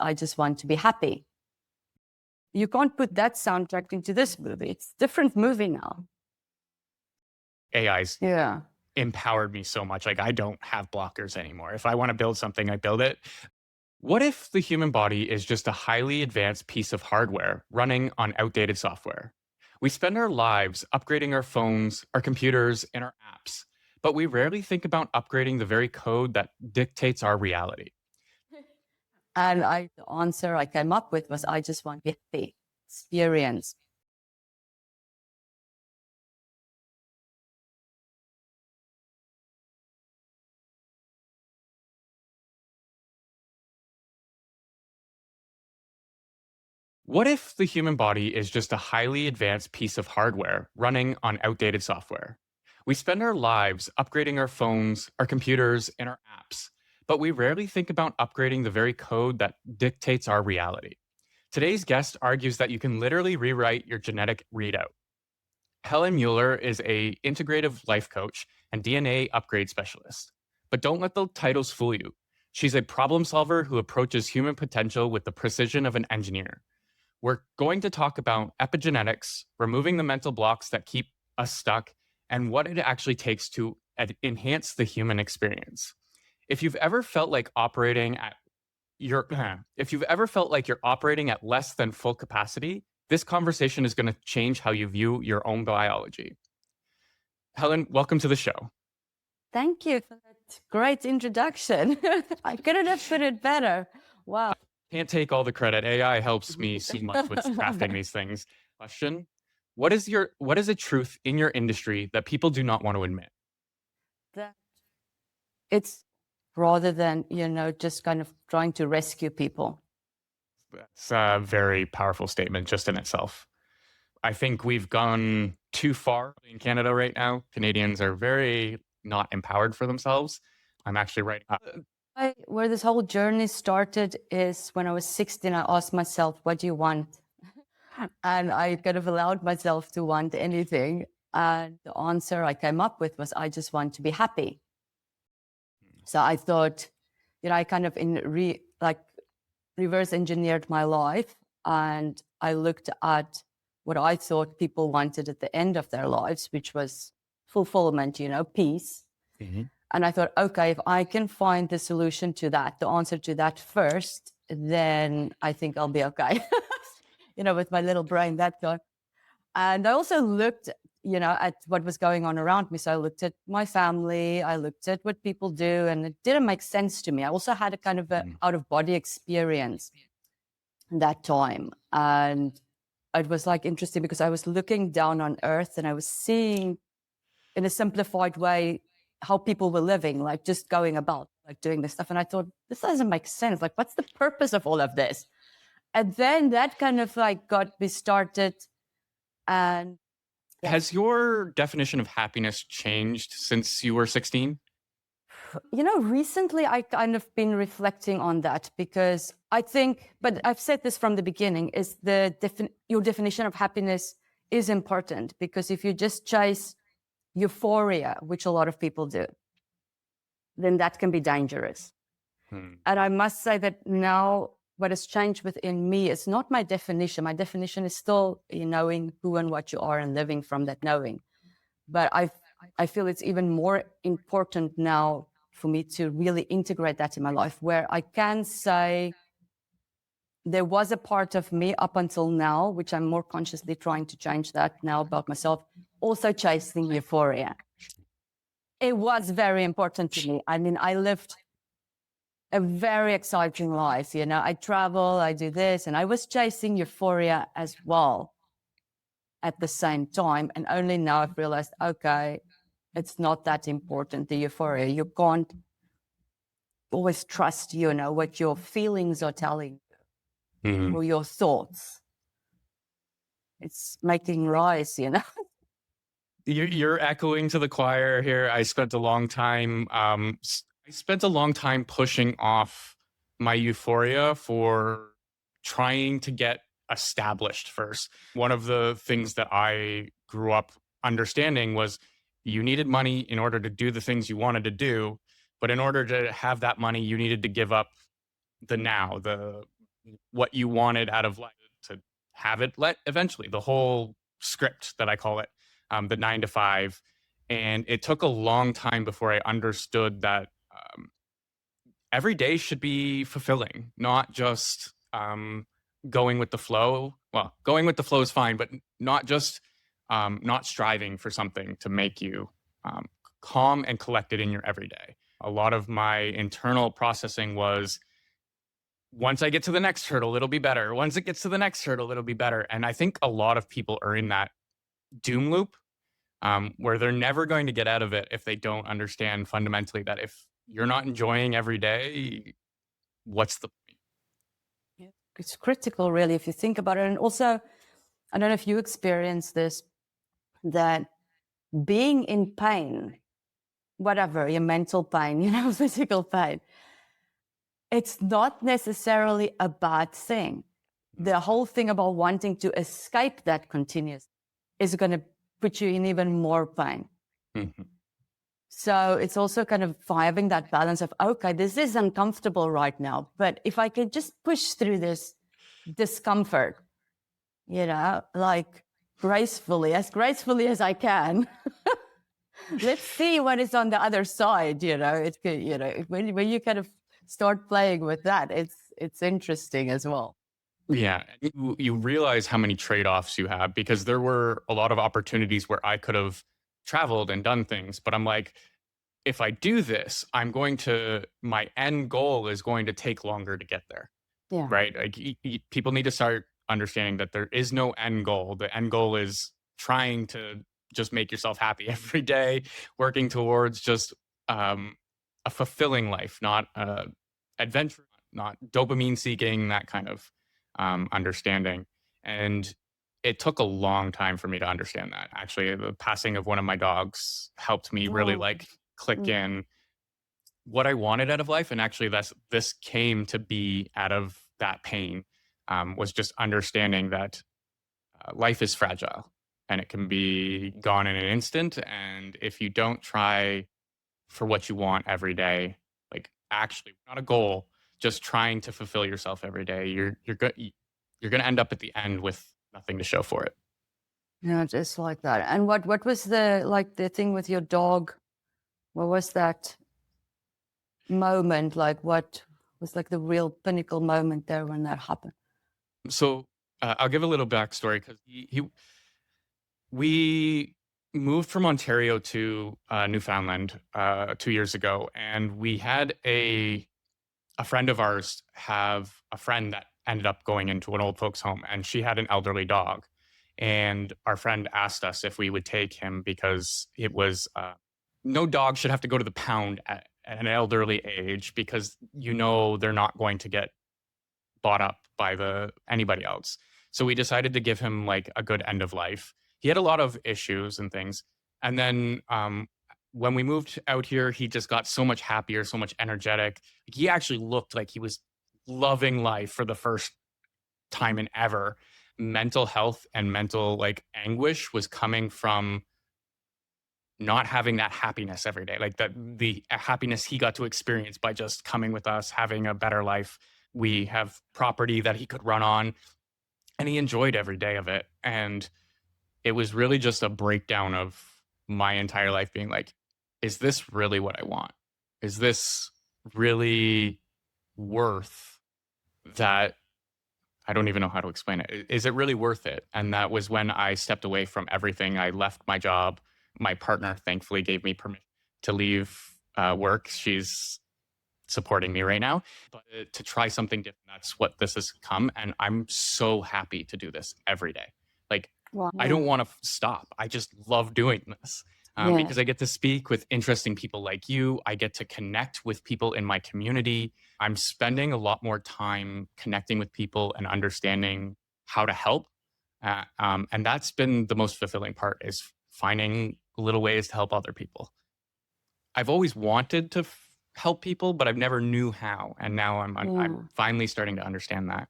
I just want to be happy. You can't put that soundtrack into this movie. It's a different movie now. AI's empowered me so much. Like, I don't have blockers anymore. If I want to build something, I build it. What if the human body is just a highly advanced piece of hardware running on outdated software? We spend our lives upgrading our phones, our computers, and our apps, but we rarely think about upgrading the very code that dictates our reality. And the answer I came up with was, I just want to be happy, experience. What if the human body is just a highly advanced piece of hardware running on outdated software? We spend our lives upgrading our phones, our computers, and our apps, but we rarely think about upgrading the very code that dictates our reality. Today's guest argues that you can literally rewrite your genetic readout. Helen Muller is a integrative life coach and DNA upgrade specialist. But don't let the titles fool you. She's a problem solver who approaches human potential with the precision of an engineer. We're going to talk about epigenetics, removing the mental blocks that keep us stuck, and what it actually takes to enhance the human experience. If you've ever felt like operating at you're operating at less than full capacity, this conversation is going to change how you view your own biology. Helen, welcome to the show. Thank you for that great introduction. I couldn't have put it better. Wow. Can't take all the credit. AI helps me so much with crafting these things. Question: what is a truth in your industry that people do not want to admit? That it's rather than, just kind of trying to rescue people. That's a very powerful statement just in itself. I think we've gone too far in Canada right now. Canadians are very not empowered for themselves. I'm actually writing. Where this whole journey started is when I was 16, I asked myself, what do you want? And I kind of allowed myself to want anything. And the answer I came up with was, I just want to be happy. So I thought, I kind of reverse engineered my life, and I looked at what I thought people wanted at the end of their lives, which was fulfillment, peace. Mm-hmm. And I thought, okay, if I can find the solution to that, the answer to that first, then I think I'll be okay. With my little brain, that thought. And I also looked, at what was going on around me. So I looked at my family, I looked at what people do, and it didn't make sense to me. I also had a kind of out-of-body experience that time. And it was interesting because I was looking down on earth and I was seeing in a simplified way how people were living, just going about, doing this stuff. And I thought, this doesn't make sense. What's the purpose of all of this? And then that kind of got me started. And has your definition of happiness changed since you were 16? Recently I kind of been reflecting on that, because I think, but I've said this from the beginning, is your definition of happiness is important, because if you just chase euphoria, which a lot of people do, then that can be dangerous. And I must say that now what has changed within me is not my definition. My definition is still knowing who and what you are and living from that knowing. But I feel it's even more important now for me to really integrate that in my life, where I can say there was a part of me up until now, which I'm more consciously trying to change that now about myself, also chasing euphoria. It was very important to me. I mean, I lived a very exciting life. I travel, I do this, and I was chasing euphoria as well at the same time. And only now I've realized, okay, it's not that important, the euphoria. You can't always trust, what your feelings are telling you, or your thoughts. It's making rise, You're echoing to the choir here. I spent a long time pushing off my euphoria for trying to get established first. One of the things that I grew up understanding was you needed money in order to do the things you wanted to do. But in order to have that money, you needed to give up the now, the what you wanted out of life to have it let eventually, the whole script that I call it, the 9 to 5. And it took a long time before I understood that every day should be fulfilling, not just going with the flow. Well, going with the flow is fine, but not just not striving for something to make you um, calm and collected in your everyday. A lot of my internal processing was, once I get to the next hurdle, it'll be better. Once it gets to the next hurdle, it'll be better. And I think a lot of people are in that doom loop where they're never going to get out of it if they don't understand fundamentally that if you're not enjoying every day, what's the point? Yeah. It's critical, really, if you think about it. And also, I don't know if you experience this, that being in pain, whatever, your mental pain, physical pain, it's not necessarily a bad thing. The whole thing about wanting to escape that continuous is going to put you in even more pain. Mm-hmm. So it's also kind of having that balance of, okay, this is uncomfortable right now, but if I can just push through this discomfort, like gracefully as I can, let's see what is on the other side. When you kind of start playing with that, it's interesting as well. Yeah, you realize how many trade-offs you have, because there were a lot of opportunities where I could have traveled and done things, but I'm like, if I do this, my end goal is going to take longer to get there. Yeah. Right? Like people need to start understanding that there is no end goal. The end goal is trying to just make yourself happy every day, working towards just a fulfilling life, not adventure, not dopamine seeking, that kind of understanding. And it took a long time for me to understand that. Actually, the passing of one of my dogs helped me really click in what I wanted out of life. And actually, this came to be out of that pain, was just understanding that life is fragile and it can be gone in an instant. And if you don't try for what you want every day, like actually not a goal, just trying to fulfill yourself every day, you're going to end up at the end with nothing to show for it. Yeah, just like that. And what was the thing with your dog? What was that moment? Like, what was like the real pinnacle moment there when that happened? So I'll give a little backstory, because we moved from Ontario to Newfoundland 2 years ago, and we had a friend of ours have a friend that ended up going into an old folks home, and she had an elderly dog. And our friend asked us if we would take him, because it was no dog should have to go to the pound at an elderly age, because they're not going to get bought up by anybody else. So we decided to give him like a good end of life. He had a lot of issues and things. And then when we moved out here, he just got so much happier, so much energetic. He actually looked like he was loving life for the first time in ever. Mental health and mental like anguish was coming from not having that happiness every day, like the happiness he got to experience by just coming with us, having a better life. We have property that he could run on, and he enjoyed every day of it. And it was really just a breakdown of my entire life being like, is this really what I want? Is this really worth that? I don't even know how to explain it. Is it really worth it? And that was when I stepped away from everything. I left my job. My partner thankfully gave me permission to leave work. She's supporting me right now, but to try something different. That's what this has come. And I'm so happy to do this every day. Like, Wow. I don't want to stop. I just love doing this because I get to speak with interesting people like you. I get to connect with people in my community. I'm spending a lot more time connecting with people and understanding how to help. And that's been the most fulfilling part, is finding little ways to help other people. I've always wanted to help people, but I've never knew how. And now I'm finally starting to understand that.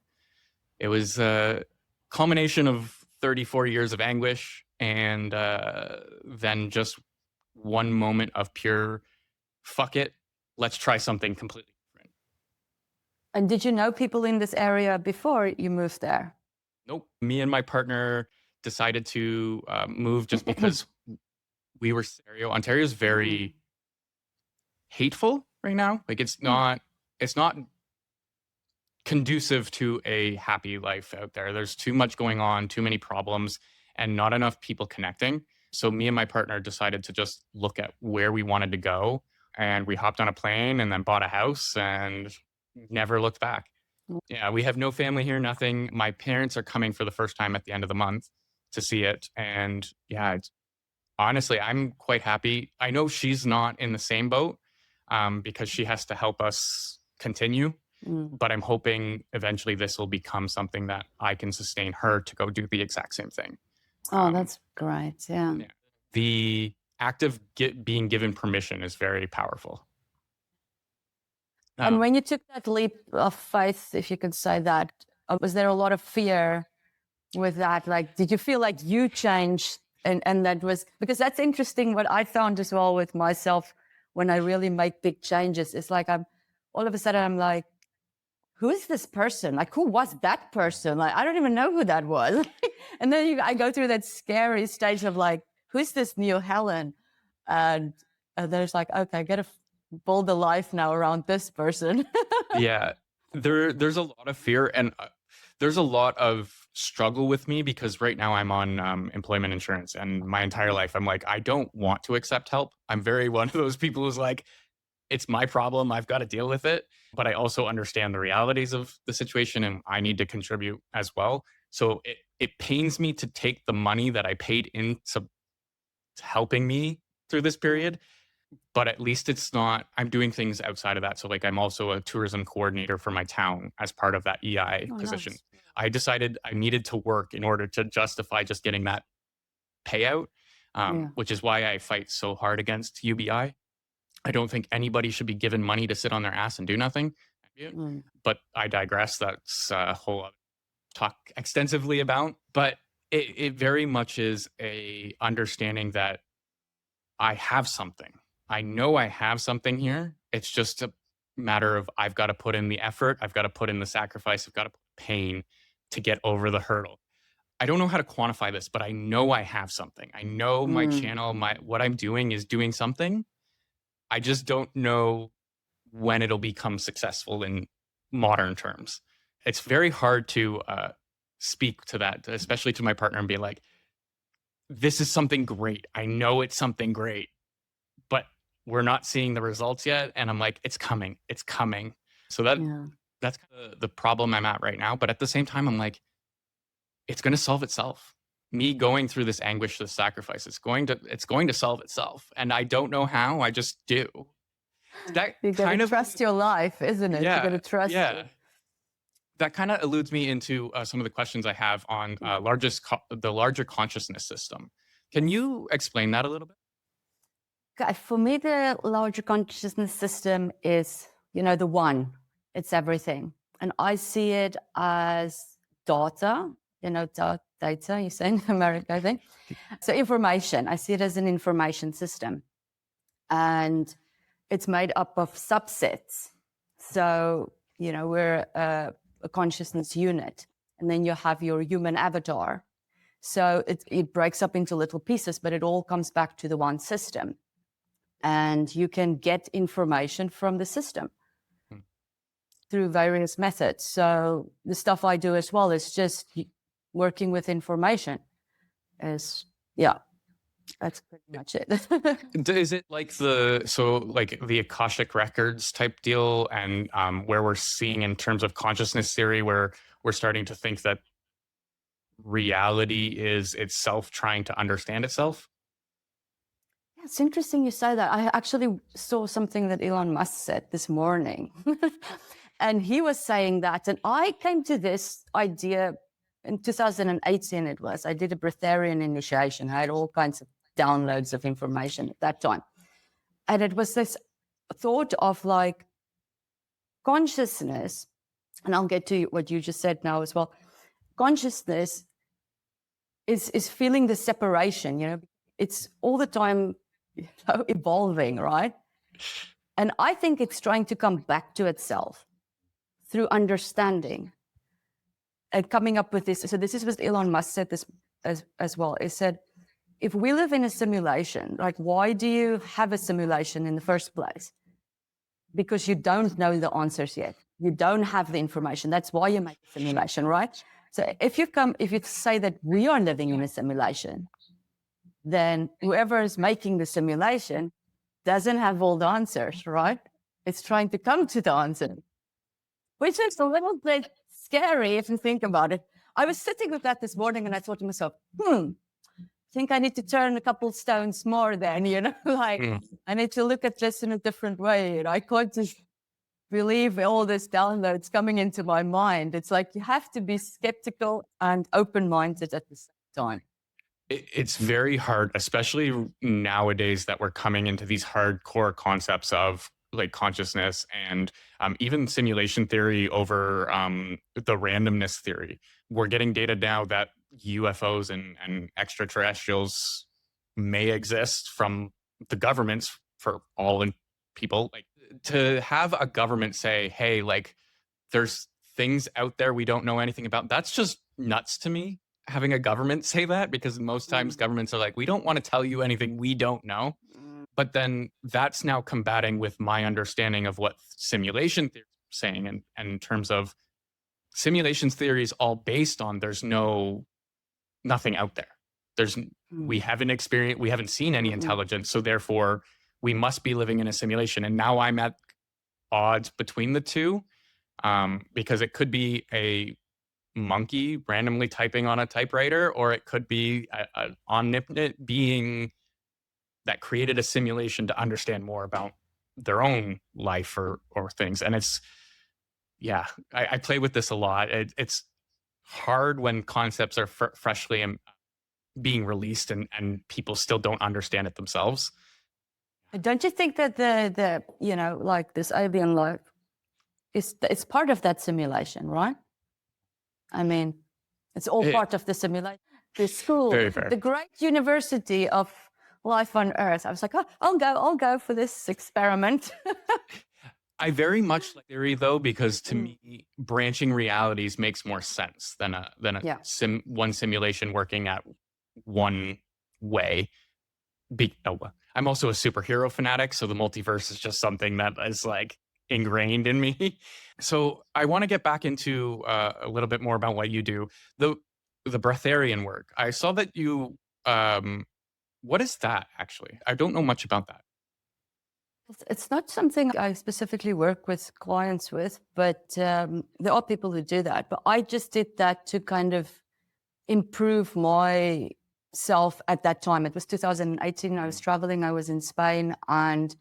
It was a culmination of 34 years of anguish, and then just one moment of pure, fuck it, let's try something completely different. And did you know people in this area before you moved there? Nope. Me and my partner decided to move just because we were Ontario's very hateful right now. Like it's not conducive to a happy life out there. There's too much going on, too many problems, and not enough people connecting. So me and my partner decided to just look at where we wanted to go, and we hopped on a plane and then bought a house and never looked back. Yeah, we have no family here, nothing. My parents are coming for the first time at the end of the month to see it. And yeah, honestly, I'm quite happy. I know she's not in the same boat because she has to help us continue. But I'm hoping eventually this will become something that I can sustain her to go do the exact same thing. Oh, that's great. Yeah. The act of being given permission is very powerful. And when you took that leap of faith, if you could say that, was there a lot of fear with that? Like, did you feel like you changed? And that was, because that's interesting. What I found as well with myself when I really make big changes, it's like all of a sudden I'm like, who is this person? Like, who was that person? Like, I don't even know who that was. And then I go through that scary stage of like, who's this new Helen? And there's like, okay, I got to build a life now around this person. Yeah, there's a lot of fear, and there's a lot of struggle with me because right now I'm on employment insurance, and my entire life I'm like, I don't want to accept help. I'm very one of those people who's like, it's my problem, I've got to deal with it. But I also understand the realities of the situation and I need to contribute as well. So it pains me to take the money that I paid into helping me through this period, but at least it's not, I'm doing things outside of that. So like I'm also a tourism coordinator for my town as part of that EI position. Nice. I decided I needed to work in order to justify just getting that payout, which is why I fight so hard against UBI. I don't think anybody should be given money to sit on their ass and do nothing. But I digress. That's a whole other talk extensively about. But it very much is a understanding that I have something. I know I have something here. It's just a matter of I've got to put in the effort. I've got to put in the sacrifice. I've got to put pain to get over the hurdle. I don't know how to quantify this, but I know I have something. I know my channel, what I'm doing is doing something. I just don't know when it'll become successful in modern terms. It's very hard to speak to that, especially to my partner, and be like, this is something great. I know it's something great, but we're not seeing the results yet. And I'm like, it's coming. It's coming. So that's kind of the problem I'm at right now. But at the same time, I'm like, it's going to solve itself. Me going through this anguish, this sacrifice, it's going to solve itself. And I don't know how, I just do. That you got to trust your life, isn't it? Yeah, you got to trust it. That kind of alludes me into some of the questions I have on the larger consciousness system. Can you explain that a little bit? Okay, for me, the larger consciousness system is, the one. It's everything. And I see it as data, data, you say in America, I think. So information, I see it as an information system. And it's made up of subsets. So, we're a consciousness unit. And then you have your human avatar. So it breaks up into little pieces, but it all comes back to the one system. And you can get information from the system through various methods. So the stuff I do as well is just working with information. That's pretty much it. Is it like the Akashic records type deal, and where we're seeing in terms of consciousness theory, where we're starting to think that reality is itself trying to understand itself? Yeah, it's interesting you say that. I actually saw something that Elon Musk said this morning. And he was saying that, and I came to this idea in 2018 it was. I did a Breatharian initiation. I had all kinds of downloads of information at that time. And it was this thought of like consciousness, and I'll get to what you just said now as well. Consciousness is feeling the separation, it's all the time evolving, right? And I think it's trying to come back to itself through understanding and coming up with this. So this is what Elon Musk said this as well. He said, if we live in a simulation, like, why do you have a simulation in the first place? Because you don't know the answers yet. You don't have the information. That's why you make a simulation, right? So if you say that we are living in a simulation, then whoever is making the simulation doesn't have all the answers, right? It's trying to come to the answer, which is a little bit scary if you think about it. I was sitting with that this morning and I thought to myself, I think I need to turn a couple stones more then, I need to look at this in a different way. I can't just believe all this downloads coming into my mind. It's like you have to be skeptical and open-minded at the same time. It's very hard, especially nowadays that we're coming into these hardcore concepts of like consciousness and even simulation theory over the randomness theory. We're getting data now that UFOs and extraterrestrials may exist from the governments for all people. Like, to have a government say, hey, like, there's things out there we don't know anything about, that's just nuts to me. Having a government say that, because most times governments are like, we don't want to tell you anything we don't know. But then that's now combating with my understanding of what simulation theory is saying, and in terms of simulations theory is all based on there's nothing out there. We haven't seen any intelligence, so therefore we must be living in a simulation. And now I'm at odds between the two, because it could be a monkey randomly typing on a typewriter, or it could be an omnipotent being that created a simulation to understand more about their own life or things. And I play with this a lot. It's hard when concepts are freshly being released and people still don't understand it themselves. Don't you think that the like this alien life it's part of that simulation, right? I mean, it's all part of the simulation. The school, the great university of life on Earth. I was like, I'll go for this experiment. I very much like theory, though, because to me, branching realities makes more sense than one simulation working at one way. I'm also a superhero fanatic, so the multiverse is just something that is like ingrained in me. So I want to get back into a little bit more about what you do. The Breatharian work. I saw that you. What is that actually? I don't know much about that. It's not something I specifically work with clients with, but there are people who do that. But I just did that to kind of improve myself at that time. It was 2018. I was traveling. I was in Spain, and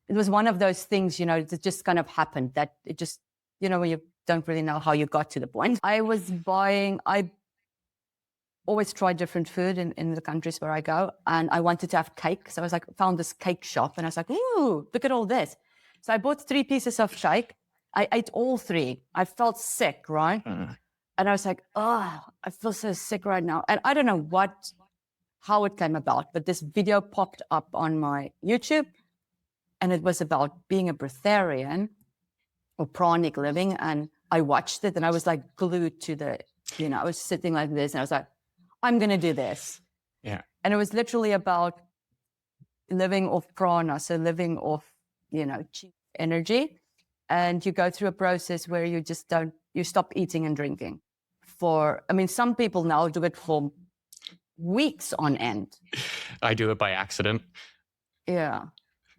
it was one of those things, that just kind of happened. That it just, when you don't really know how you got to the point. I always try different food in the countries where I go, and I wanted to have cake. So I was like, found this cake shop, and I was like, ooh, look at all this. So I bought 3 pieces of cake. I ate all 3. I felt sick, right? And I was like, oh, I feel so sick right now. And I don't know how it came about, but this video popped up on my YouTube, and it was about being a breatharian or pranic living. And I watched it, and I was like glued to I was sitting like this, and I was like, I'm going to do this. Yeah. And it was literally about living off prana, so living off, cheap energy. And you go through a process where you stop eating and drinking some people now do it for weeks on end. I do it by accident. Yeah.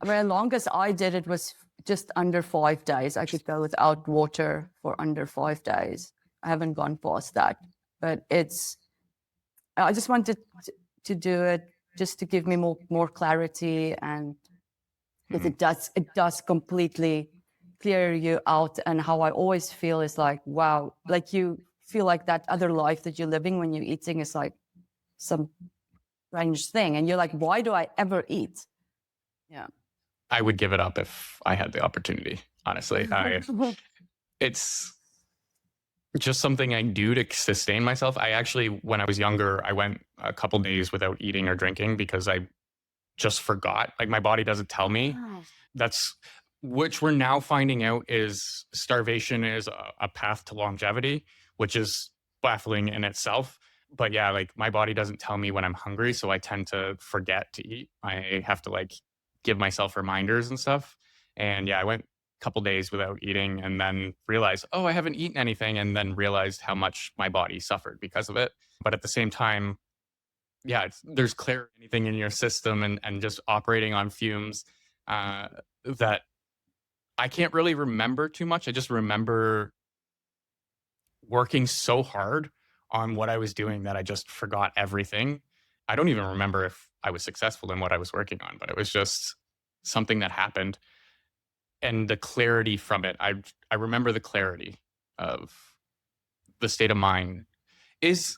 The longest I did it was just under 5 days. I could go without water for under 5 days. I haven't gone past that, but I just wanted to do it just to give me more clarity, and because it does completely clear you out. And how I always feel is like, wow, like you feel like that other life that you're living when you're eating is like some strange thing, and you're like, why do I ever eat? Yeah, I would give it up if I had the opportunity. Honestly, it's just something I do to sustain myself. I actually, when I was younger, I went a couple days without eating or drinking because I just forgot. Like, my body doesn't tell me. That's which we're now finding out is starvation is a path to longevity, which is baffling in itself. But yeah, like my body doesn't tell me when I'm hungry, so I tend to forget to eat. I have to like give myself reminders and stuff. And yeah, I went a couple days without eating and then realized, oh, I haven't eaten anything, and then realized how much my body suffered because of it. But at the same time, yeah, there's clearly anything in your system and just operating on fumes uh, that I can't really remember too much. I just remember working so hard on what I was doing that I just forgot everything. I don't even remember if I was successful in what I was working on, but it was just something that happened. And the clarity from it, I remember the clarity of the state of mind. Is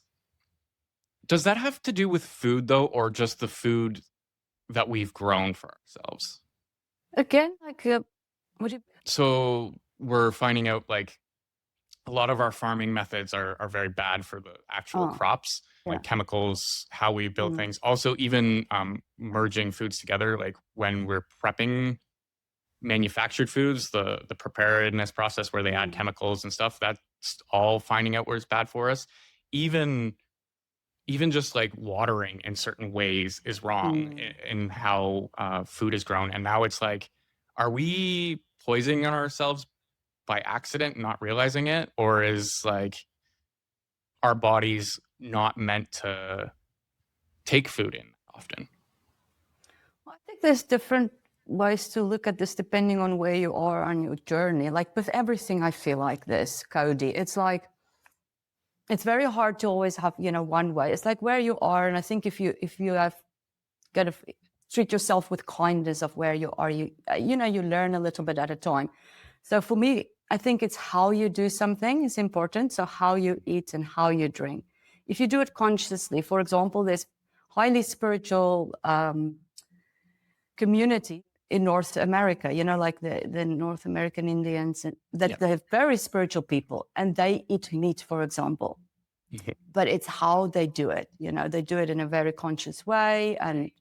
Does that have to do with food though, or just the food that we've grown for ourselves? Again, like, what do you, So we're finding out like a lot of our farming methods are very bad for the actual oh, crops, yeah. like chemicals, how we build Mm, things. Also, even merging foods together, like when we're prepping manufactured foods, the preparedness process where they add mm, chemicals and stuff, that's all finding out where it's bad for us. Even even just like watering in certain ways is wrong mm. in how food is grown. And now it's like, are we poisoning ourselves by accident, not realizing it? Or is like our bodies not meant to take food in often? I think there's different ways to look at this depending on where you are on your journey. Like with everything, I feel like this, Cody. It's like it's very hard to always have, one way. It's like where you are, and I think if you have got to treat yourself with kindness of where you are, you learn a little bit at a time. So for me, I think it's how you do something is important. So how you eat and how you drink. If you do it consciously, for example, there's highly spiritual community in North America, like the North American Indians, and Yeah. that they have very spiritual people and they eat meat, for example. Mhm. But it's how they do it. They do it in a very conscious way. And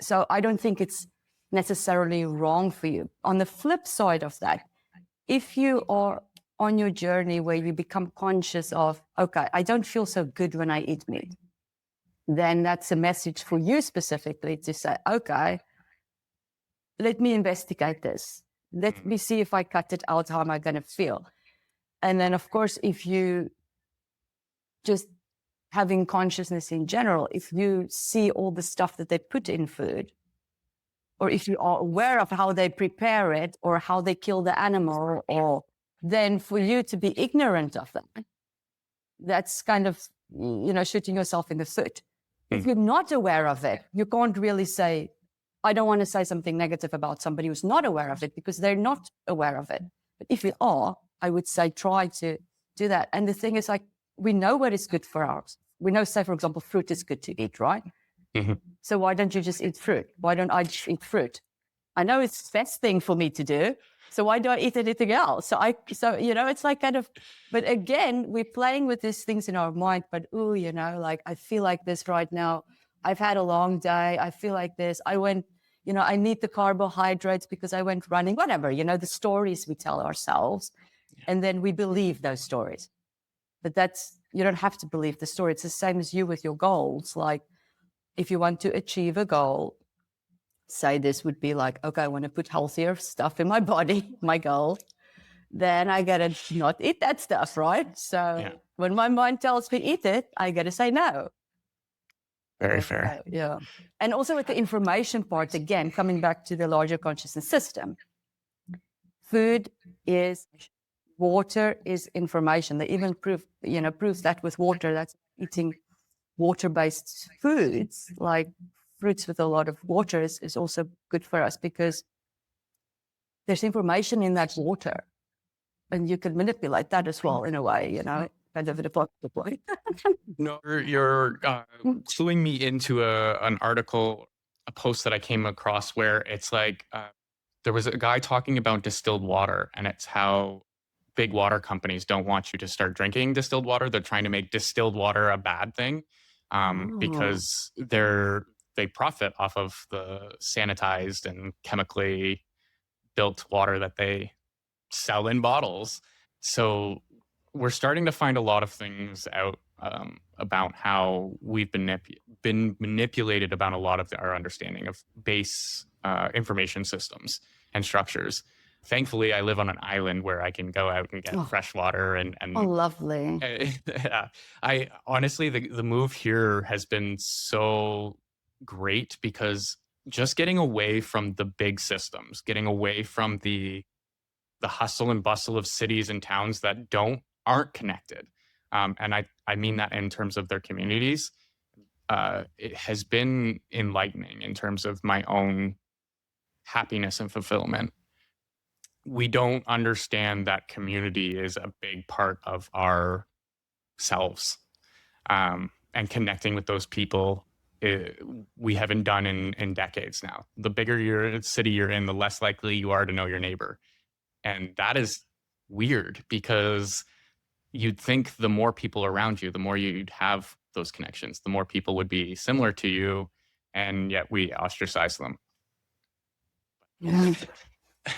so I don't think it's necessarily wrong for you. On the flip side of that, if you are on your journey where you become conscious of, okay, I don't feel so good when I eat meat, then that's a message for you specifically to say, okay, let me investigate this. Let me see if I cut it out, how am I going to feel? And then, of course, if you just having consciousness in general, if you see all the stuff that they put in food, or if you are aware of how they prepare it or how they kill the animal, or then for you to be ignorant of that, that's kind of, shooting yourself in the foot. If you're not aware of it, you can't really say, I don't want to say something negative about somebody who's not aware of it because they're not aware of it. But if you are, I would say try to do that. And the thing is, like, we know what is good for us. We know, say, for example, fruit is good to eat, right? Mhm. So why don't you just eat fruit? Why don't I just eat fruit? I know it's the best thing for me to do. So why do I eat anything else? So it's like kind of, but again, we're playing with these things in our mind, but like I feel like this right now. I've had a long day. I feel like this. I went, I need the carbohydrates because I went running, whatever, the stories we tell ourselves. And then we believe those stories. But you don't have to believe the story. It's the same as you with your goals. Like if you want to achieve a goal, say this would be like, okay, I want to put healthier stuff in my body, my goal, then I gotta not eat that stuff, right? So Yeah. when my mind tells me eat it, I gotta say no. Very fair. Yeah. And also with the information part, again, coming back to the larger consciousness system, food is water is information. They even proves that with water. That's eating water-based foods, like fruits with a lot of water is also good for us because there's information in that water. And you can manipulate that as well in a way, kind of in a positive way. No, you're cluing me into an article, a post that I came across where it's like there was a guy talking about distilled water, and it's how big water companies don't want you to start drinking distilled water. They're trying to make distilled water a bad thing Oh. because they profit off of the sanitized and chemically built water that they sell in bottles. So we're starting to find a lot of things out about how we've been manipulated about a lot of our understanding of base information systems and structures. Thankfully, I live on an island where I can go out and get fresh water and Oh, lovely. yeah. I honestly, the move here has been so great because just getting away from the big systems, getting away from the hustle and bustle of cities and towns that aren't connected. And I mean that in terms of their communities. It has been enlightening in terms of my own happiness and fulfillment. We don't understand that community is a big part of our selves, and connecting with those people. We haven't done in decades now. The bigger your city you're in, the less likely you are to know your neighbor. And that is weird because you'd think the more people around you, the more you'd have those connections, the more people would be similar to you, and yet we ostracize them. Yeah.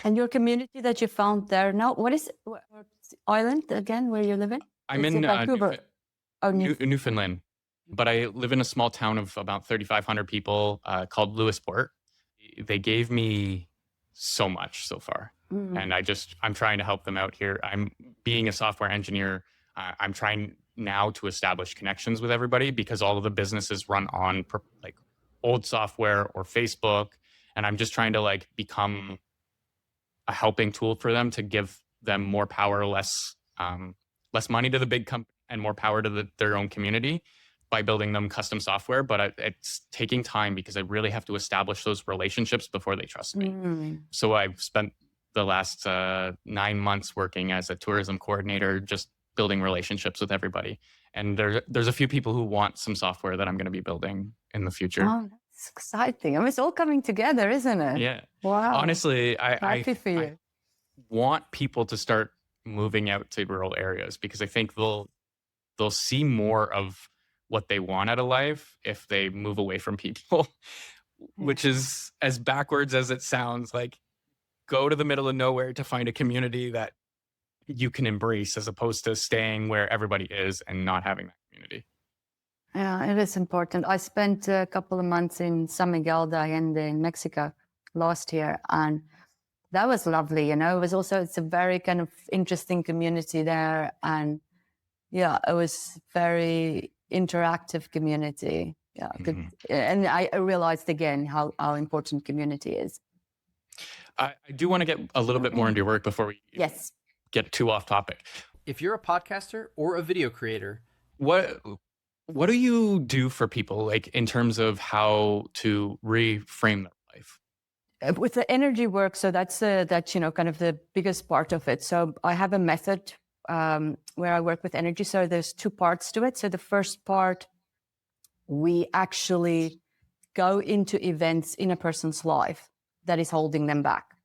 And your community that you found there now, what island again where you live in? I'm in Vancouver. Newfoundland, but I live in a small town of about 3,500 people called Lewisport. They gave me so much so far. And I'm trying to help them out here. I'm being a software engineer. I'm trying now to establish connections with everybody because all of the businesses run on like old software or Facebook. And I'm just trying to like become a helping tool for them to give them more power, less money to the big company and more power to their own community by building them custom software. But it's taking time because I really have to establish those relationships before they trust me. So I've spent the last 9 months working as a tourism coordinator, just building relationships with everybody. And there's a few people who want some software that I'm going to be building in the future. Oh, that's exciting. I mean, it's all coming together, isn't it? Yeah. Wow. Honestly, Happy for you. I want people to start moving out to rural areas because I think they'll see more of what they want out of life if they move away from people, which is as backwards as it sounds. Like, go to the middle of nowhere to find a community that you can embrace as opposed to staying where everybody is and not having that community. Yeah, it is important. I spent a couple of months in San Miguel de Allende in Mexico last year, and that was lovely. It's a very kind of interesting community there, and yeah, it was very interactive community. Yeah, good. And I realized again how important community is. I do want to get a little bit more into your work before we get too off topic. If you're a podcaster or a video creator, what do you do for people, like in terms of how to reframe their life? With the energy work, so that's kind of the biggest part of it. So I have a method where I work with energy. So there's 2 parts to it. So the first part, we actually go into events in a person's life that is holding them back.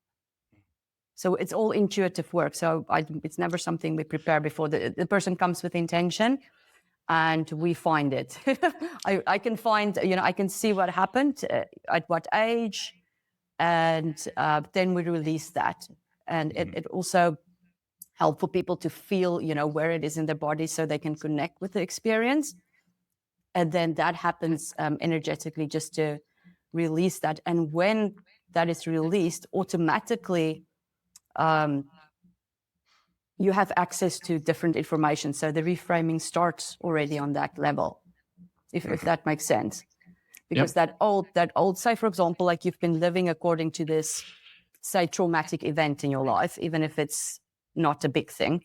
So it's all intuitive work. So it's never something we prepare before. The person comes with intention and we find it. I can find, I can see what happened, at what age, and then we release that. And it also helps for people to feel, where it is in their body so they can connect with the experience. And then that happens energetically just to release that. And when that is released, automatically you have access to different information. So the reframing starts already on that level, if that makes sense. Because that old, say, for example, like you've been living according to this, say, traumatic event in your life, even if it's not a big thing,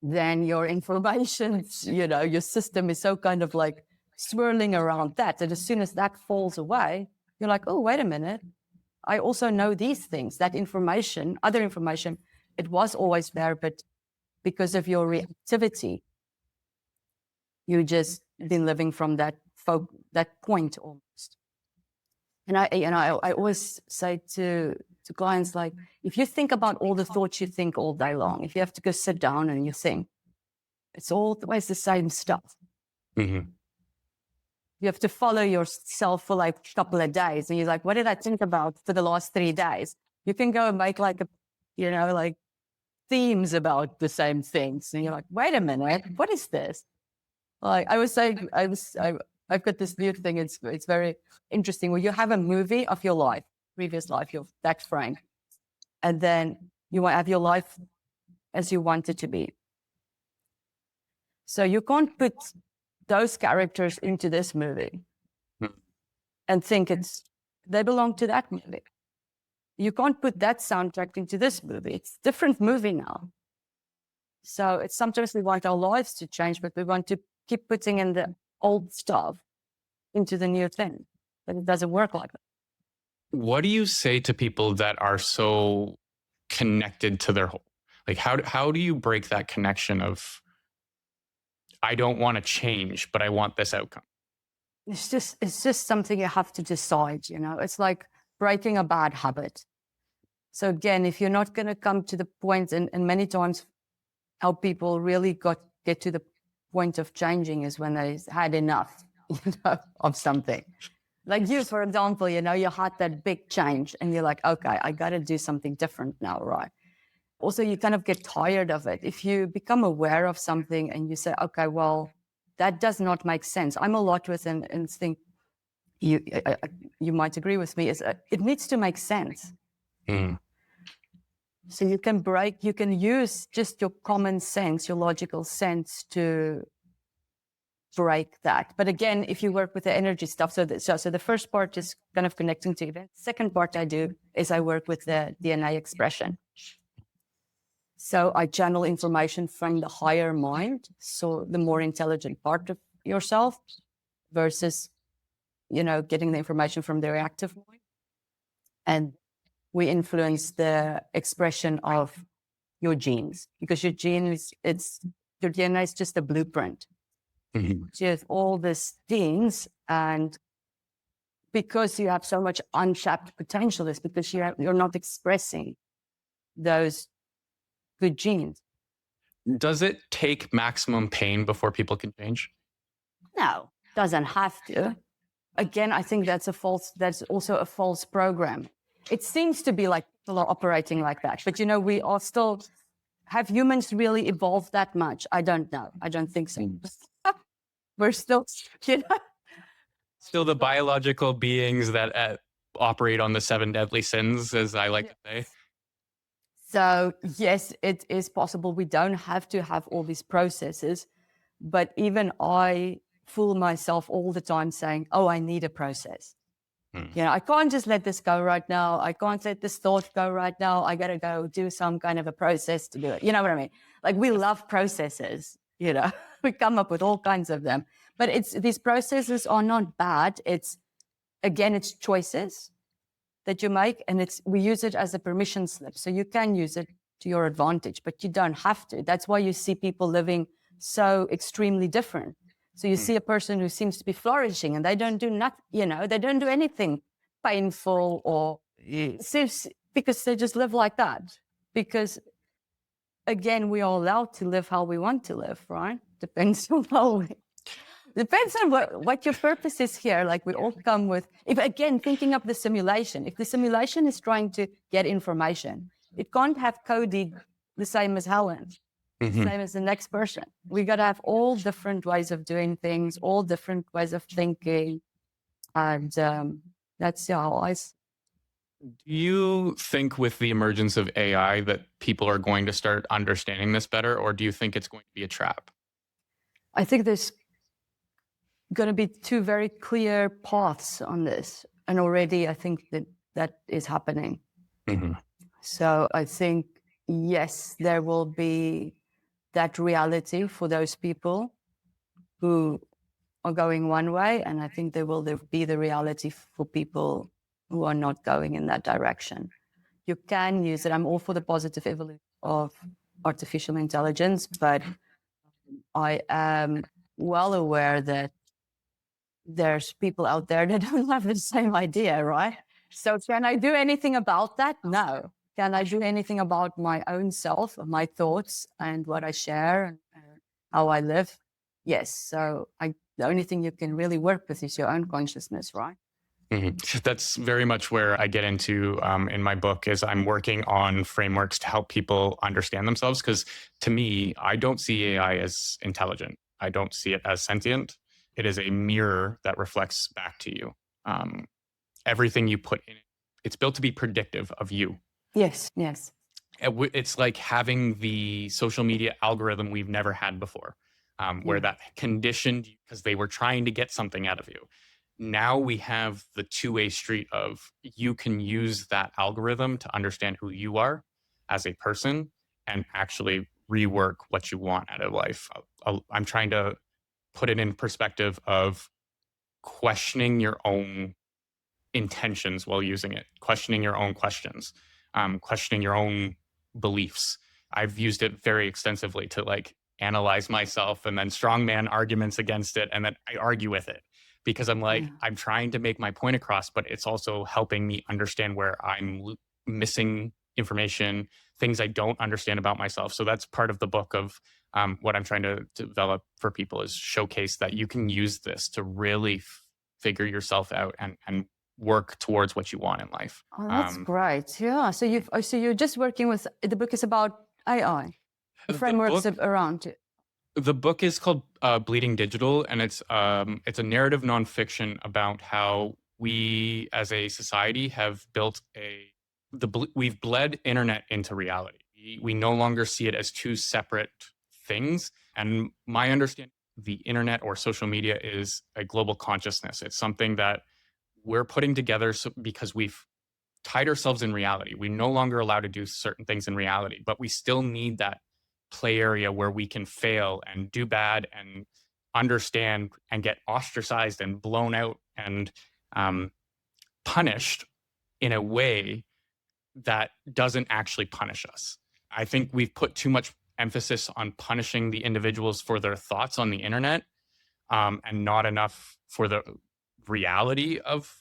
then your information, your system is so kind of like swirling around that. And as soon as that falls away, you're like, oh, wait a minute. I also know these things, that information, other information, it was always there, but because of your reactivity, you just been living from that point almost. And I always say to clients, like, if you think about all the thoughts you think all day long, if you have to go sit down and you think, it's always the same stuff. Mm-hmm. You have to follow yourself for like a couple of days. And you're like, what did I think about for the last 3 days? You can go and make like like themes about the same things. And you're like, wait a minute, what is this? Like I was saying, I've got this new thing. It's very interesting where you have a movie of your life, previous life, your that frame, and then you have your life as you want it to be. So you can't put those characters into this movie and think they belong to that movie. You can't put that soundtrack into this movie. It's a different movie now. So it's sometimes we want our lives to change, but we want to keep putting in the old stuff into the new thing. But it doesn't work like that. What do you say to people that are so connected to their whole? Like, how do you break that connection of, I don't want to change, but I want this outcome? It's just something you have to decide, It's like breaking a bad habit. So again, if you're not going to come to the point, and many times how people really get to the point of changing is when they had enough, of something. Like you, for example, you had that big change and you're like, okay, I got to do something different now, right? Also, you kind of get tired of it. If you become aware of something and you say, okay, well, that does not make sense. I'm a lot with and think you might agree with me, is it needs to make sense. Mm. So you can use just your common sense, your logical sense to break that. But again, if you work with the energy stuff, so the first part is kind of connecting to events. Second part I do is I work with the DNA expression. So I channel information from the higher mind, so the more intelligent part of yourself, versus, getting the information from the reactive mind. And we influence the expression of your genes, because your genes, your DNA is just a blueprint. Mm-hmm. So you have all these genes, and because you have so much untapped potential, is because you're not expressing those good genes. Does it take maximum pain before people can change? No, doesn't have to. Again, I think that's also a false program. It seems to be like people are operating like that, but we are still, have humans really evolved that much? I don't know. I don't think so. We're still, Still the biological beings that operate on the 7 deadly sins, as I like to say. So yes, it is possible. We don't have to have all these processes, but even I fool myself all the time saying, oh, I need a process. I can't just let this go right now. I can't let this thought go right now. I got to go do some kind of a process to do it. You know what I mean? Like we love processes, we come up with all kinds of them, but these processes are not bad. It's choices that you make, and we use it as a permission slip. So you can use it to your advantage, but you don't have to. That's why you see people living so extremely different. So you see a person who seems to be flourishing and they don't do nothing, they don't do anything painful or because they just live like that. Because again, we are allowed to live how we want to live, right? Depends on what your purpose is here. Like we all come with, thinking of the simulation, if the simulation is trying to get information, it can't have Cody the same as Helen. Mm-hmm. Same as the next person. We got to have all different ways of doing things, all different ways of thinking. And that's how I... Do you think with the emergence of AI that people are going to start understanding this better, or do you think it's going to be a trap? I think there's going to be two very clear paths on this. And already I think that is happening. Mm-hmm. So I think, yes, there will be that reality for those people who are going one way, and I think there will be the reality for people who are not going in that direction. You can use it. I'm all for the positive evolution of artificial intelligence, but I am well aware that there's people out there that don't have the same idea, right? So can I do anything about that? No. Can I do anything about my own self, my thoughts, and what I share and how I live? Yes. So the only thing you can really work with is your own consciousness, right? That's very much where I get into in my book is I'm working on frameworks to help people understand themselves. Because to me, I don't see AI as intelligent. I don't see it as sentient. It is a mirror that reflects back to you. Um, Everything you put in it, it's built to be predictive of you. Yes, yes. It's like having the social media algorithm we've never had before, where that conditioned because they were trying to get something out of you. Now we have the two-way street of you can use that algorithm to understand who you are as a person and actually rework what you want out of life. I'm trying to put it in perspective of questioning your own intentions while using it, questioning your own questions, questioning your own beliefs. I've used it very extensively to like analyze myself and then strongman arguments against it. And then I argue with it because I'm like, I'm trying to make my point across, but it's also helping me understand where I'm missing information, things I don't understand about myself. So that's part of the book of what I'm trying to develop for people is showcase that you can use this to really figure yourself out and work towards what you want in life. Oh, that's great. Yeah. So you're just working with the book is about AI, the frameworks around it. The book is called Bleeding Digital, and it's a narrative nonfiction about how we as a society have built we've bled internet into reality. We no longer see it as two separate things. And my understanding, the internet or social media is a global consciousness. It's something that we're putting together because we've tied ourselves in reality. We're no longer allowed to do certain things in reality, but we still need that play area where we can fail and do bad and understand and get ostracized and blown out and punished in a way that doesn't actually punish us. I think we've put too much emphasis on punishing the individuals for their thoughts on the internet and not enough for the reality of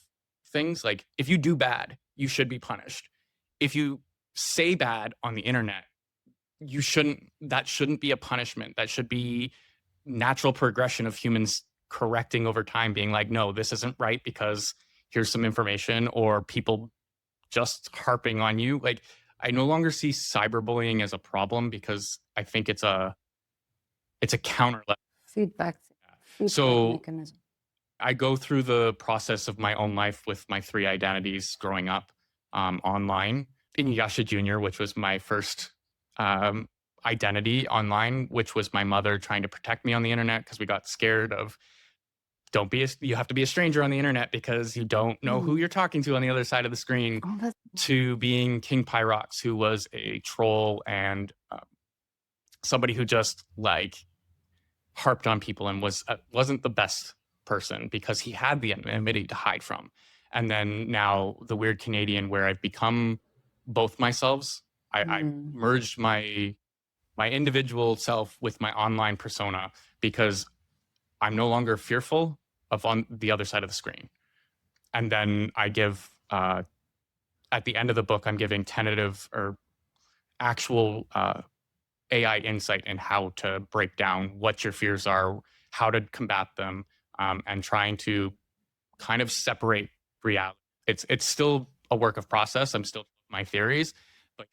things. Like if you do bad, you should be punished. If you say bad on the internet, that shouldn't be a punishment. That should be natural progression of humans correcting over time, being like, no, this isn't right because here's some information, or people just harping on you. Like I no longer see cyberbullying as a problem because I think it's a counter feedback mechanism. I go through the process of my own life with my 3 identities growing up online. Inuyasha Jr., which was my first identity online, which was my mother trying to protect me on the internet because we got scared of you have to be a stranger on the internet because you don't know who you're talking to on the other side of the screen, to being King Pyrox, who was a troll and somebody who just like harped on people and wasn't the best person because he had the anonymity to hide from. And then now the weird Canadian where I've become both myselves. I merged my individual self with my online persona because I'm no longer fearful of on the other side of the screen. And then I give, at the end of the book, I'm giving tentative or actual AI insight in how to break down what your fears are, how to combat them, and trying to kind of separate reality. It's still a work of process. I'm still my theories, but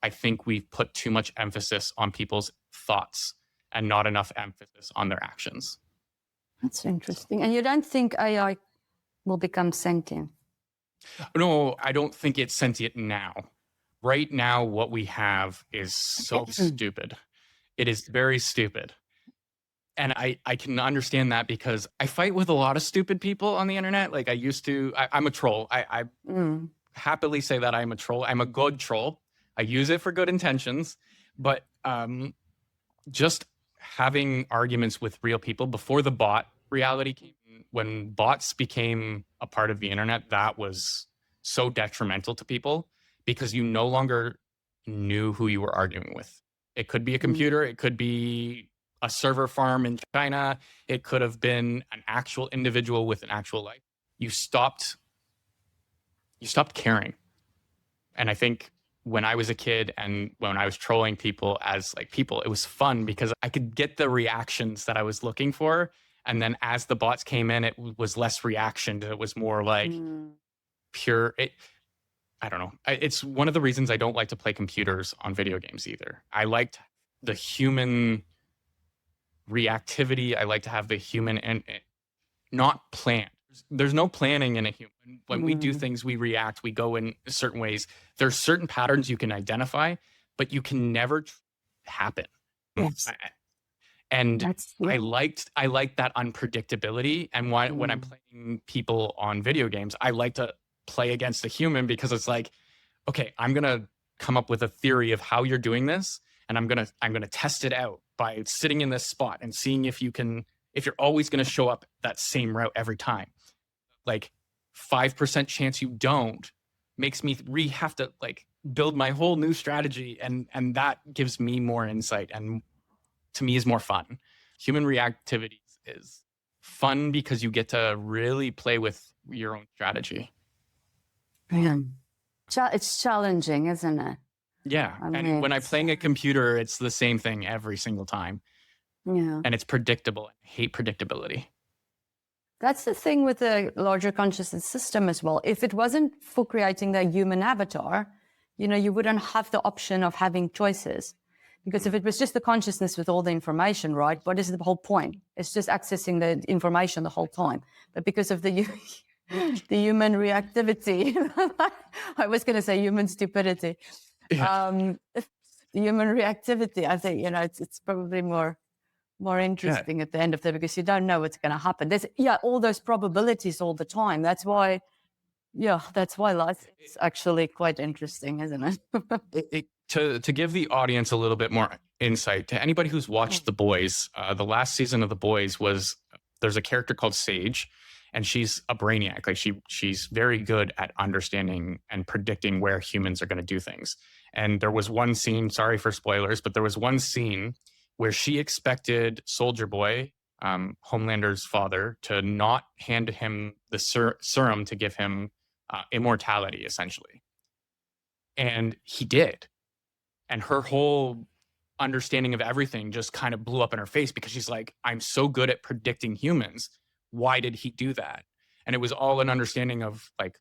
I think we've put too much emphasis on people's thoughts and not enough emphasis on their actions. That's interesting. And you don't think AI will become sentient? No, I don't think it's sentient now. Right now, what we have is so stupid. It is very stupid. And I can understand that because I fight with a lot of stupid people on the internet. Like I used to, I'm a troll. I happily say that I'm a troll. I'm a good troll. I use it for good intentions. But just having arguments with real people before the bot reality came, when bots became a part of the internet, that was so detrimental to people because you no longer knew who you were arguing with. It could be a computer. It could be a server farm in China. It could have been an actual individual with an actual life. You stopped caring. And I think when I was a kid and when I was trolling people as like people, it was fun because I could get the reactions that I was looking for. And then as the bots came in, it was less reaction. It was more like pure. I don't know. It's one of the reasons I don't like to play computers on video games either. I liked the human reactivity. I like to have the human and not planned. There's no planning in a human. When we do things, we react, we go in certain ways. There's certain patterns you can identify, but you can never happen. Yes. And I liked that unpredictability. And when I'm playing people on video games, I like to play against a human because it's like, okay, I'm gonna come up with a theory of how you're doing this, and I'm gonna test it out by sitting in this spot and seeing if you're always gonna show up that same route every time. Like 5% chance you don't makes me have to like build my whole new strategy, and that gives me more insight and to me is more fun. Human reactivity is fun because you get to really play with your own strategy. Yeah. It's challenging, isn't it? Yeah. And when I'm playing a computer, it's the same thing every single time. Yeah. And it's predictable. I hate predictability. That's the thing with the larger consciousness system as well. If it wasn't for creating the human avatar, you wouldn't have the option of having choices. Because if it was just the consciousness with all the information, right, what is the whole point? It's just accessing the information the whole time. But because of the human reactivity, I was going to say human stupidity. Yeah. The human reactivity, I think, it's probably more interesting at the end of the, because you don't know what's going to happen. There's all those probabilities all the time. That's why life is actually quite interesting, isn't it? To give the audience a little bit more insight, to anybody who's watched The Boys, the last season of The Boys there's a character called Sage, and she's a brainiac. Like she's very good at understanding and predicting where humans are going to do things. And there was one scene, sorry for spoilers, but there was one scene where she expected Soldier Boy, Homelander's father, to not hand him the serum to give him immortality, essentially. And he did. And her whole understanding of everything just kind of blew up in her face because she's like, I'm so good at predicting humans. Why did he do that? And it was all an understanding of like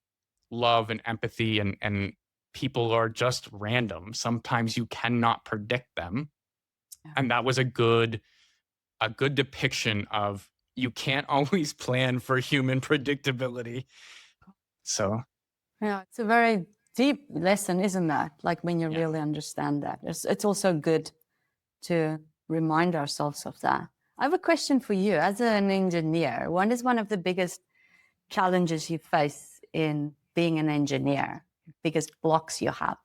love and empathy, and people are just random. Sometimes you cannot predict them. Yeah. And that was a good depiction of you can't always plan for human predictability. So yeah, it's a very deep lesson, isn't that? Like when you really understand that. It's also good to remind ourselves of that. I have a question for you. As an engineer, what is one of the biggest challenges you face in being an engineer? Biggest blocks you have?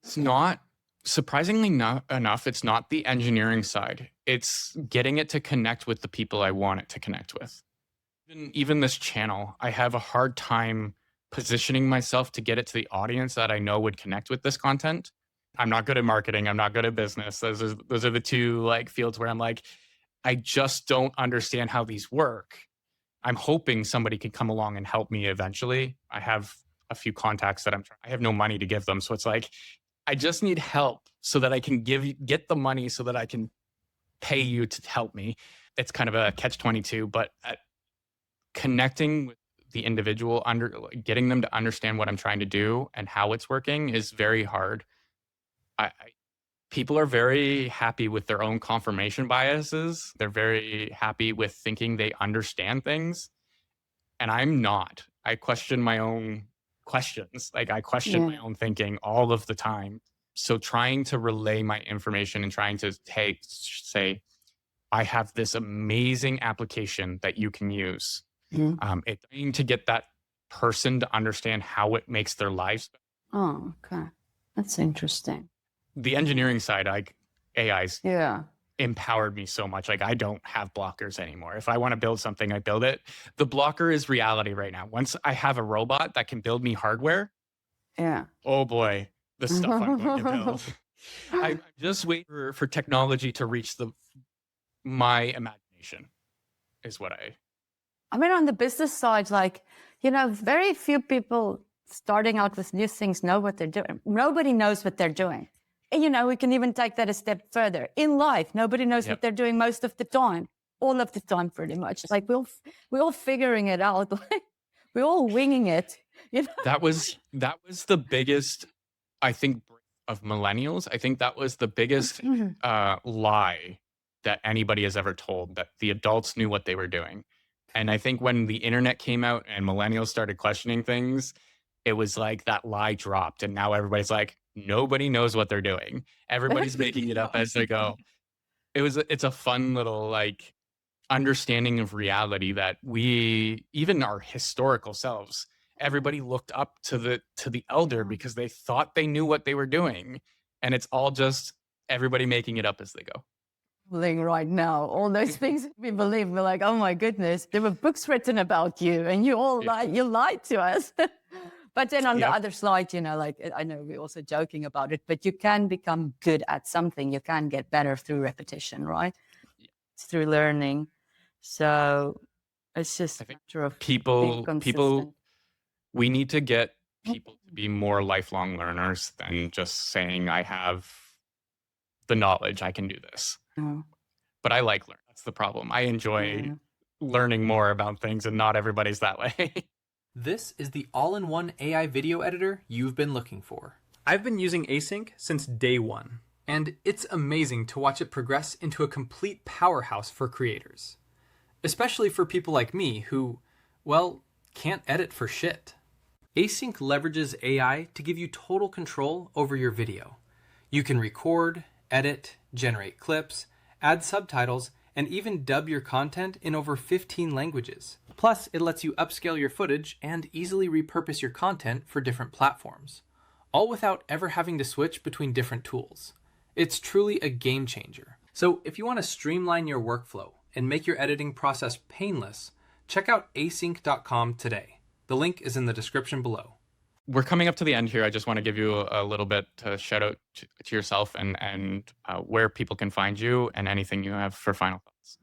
It's not, surprisingly enough, it's not the engineering side. It's getting it to connect with the people I want it to connect with. Even this channel, I have a hard time positioning myself to get it to the audience that I know would connect with this content. I'm not good at marketing. I'm not good at business. Those are the two like fields where I'm like, I just don't understand how these work. I'm hoping somebody could come along and help me eventually. I have a few contacts that I have no money to give them. So it's like, I just need help so that I can get the money so that I can pay you to help me. It's kind of a catch-22, but connecting with the individual, getting them to understand what I'm trying to do and how it's working is very hard. People are very happy with their own confirmation biases. They're very happy with thinking they understand things. And I'm not. I question my own questions. Like I question my own thinking all of the time. So trying to relay my information and trying to say, I have this amazing application that you can use. It's trying to get that person to understand how it makes their lives. Oh, okay. That's interesting. The engineering side, like AI's empowered me so much. Like I don't have blockers anymore. If I want to build something, I build it. The blocker is reality right now. Once I have a robot that can build me hardware, oh boy, the stuff I'm going to build. I'm just waiting for technology to reach my imagination is what I mean, on the business side, like, very few people starting out with new things know what they're doing. Nobody knows what they're doing. And, we can even take that a step further. In life, nobody knows what they're doing most of the time. all of the time, pretty much. Like we're all figuring it out. Like we're all winging it. You know? That was the biggest, I think, of millennials. I think that was the biggest lie that anybody has ever told, that the adults knew what they were doing. And I think when the internet came out and millennials started questioning things, it was like that lie dropped. And now everybody's like, nobody knows what they're doing. Everybody's making it up as they go. It's a fun little like understanding of reality that we, even our historical selves, everybody looked up to the elder because they thought they knew what they were doing. And it's all just everybody making it up as they go. Right now, all those things we believe, we're like, oh my goodness, there were books written about you and you all you lied to us. But then on the other side, you know, like I know we're also joking about it, but you can become good at something. You can get better through repetition, right? It's through learning. So it's just a matter of people, we need to get people to be more lifelong learners than just saying, I have the knowledge, I can do this. But I like learning. That's the problem. I enjoy learning more about things, and not everybody's that way. This is the all-in-one AI video editor you've been looking for. I've been using Async since day one, and it's amazing to watch it progress into a complete powerhouse for creators. Especially for people like me who, well, can't edit for shit. Async leverages AI to give you total control over your video. You can record, edit, generate clips, add subtitles, and even dub your content in over 15 languages. Plus, it lets you upscale your footage and easily repurpose your content for different platforms, all without ever having to switch between different tools. It's truly a game changer. So if you want to streamline your workflow and make your editing process painless, check out async.com today. The link is in the description below. We're coming up to the end here. I just want to give you a little bit to shout out to yourself and where people can find you and anything you have for final thoughts.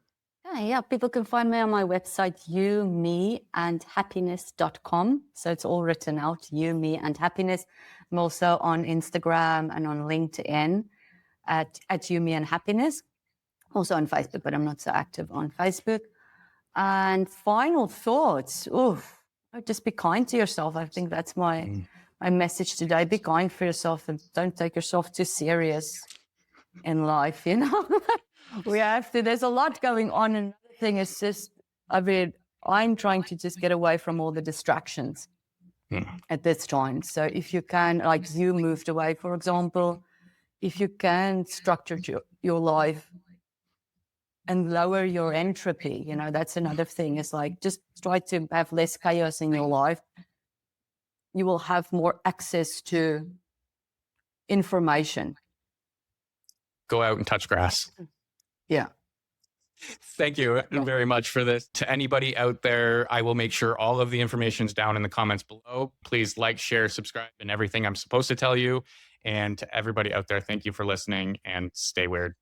Yeah, people can find me on my website, youmeandhappiness.com. So it's all written out, you, me, and happiness. I'm also on Instagram and on LinkedIn at you, me, and happiness. Also on Facebook, but I'm not so active on Facebook. And final thoughts. Just be kind to yourself. I think that's my message today. Be kind for yourself and don't take yourself too serious in life, you know. We have to, there's a lot going on. And another thing is just, I'm trying to just get away from all the distractions at this time. So if you can, like you moved away, for example, if you can structure your life and lower your entropy, you know, that's another thing. It's like, just try to have less chaos in your life. You will have more access to information. Go out and touch grass. Yeah. Thank you very much for this. To anybody out there, I will make sure all of the information is down in the comments below. Please like, share, subscribe, and everything I'm supposed to tell you. And to everybody out there, thank you for listening and stay weird.